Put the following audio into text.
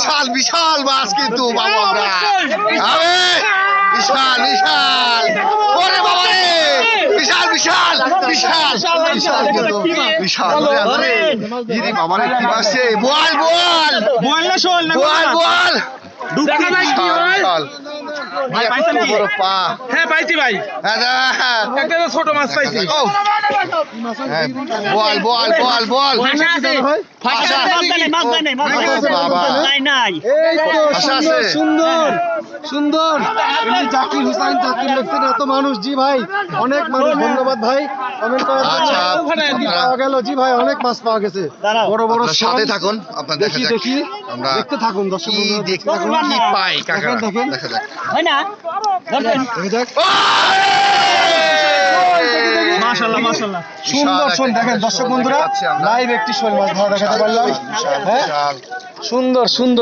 বিশাল বিশাল মাছ কিন্তু বাবু আমরা বিশাল বিশাল ওরে বাবা রে বিশাল বিশাল বিশাল বিশাল কিন্তু বিশাল ইরে বাবা রে কি মাছ বোয়াল বোয়াল বোয়াল না শোল না বোয়াল বোয়াল দেখা ভাই কি হয় ভাই পাইছেন কি বড় পা হ্যাঁ পাইছি ভাই একটা ছোট মাছ পাইছি বোয়াল বোয়াল বোয়াল বোয়াল ভাষা আছে ভাষা নাই নাই এই তো সুন্দর সুন্দর সুন্দর জাকির হুসাইন জাকির লিখছেন এত মানুষ জি ভাই অনেক মানুষ ধন্যবাদ ভাই কমেন্ট করার জন্য পাওয়া গেল জি ভাই অনেক মাছ পাওয়া গেছে বড় বড় সাথে থাকুন আপনারা দেখা যাক দেখি আমরা দেখতে থাকুন দর্শক কি দেখতে কি পাই কাকা দেখেন দেখা যাক হয় না দেখা যাক মাশাআল্লাহ মাশাআল্লাহ সুন্দর দেখেন দর্শক বন্ধুরা লাইভ একটি শোল মাছ ধরা দেখাতে পারলাম হ্যাঁ সুন্দর সুন্দর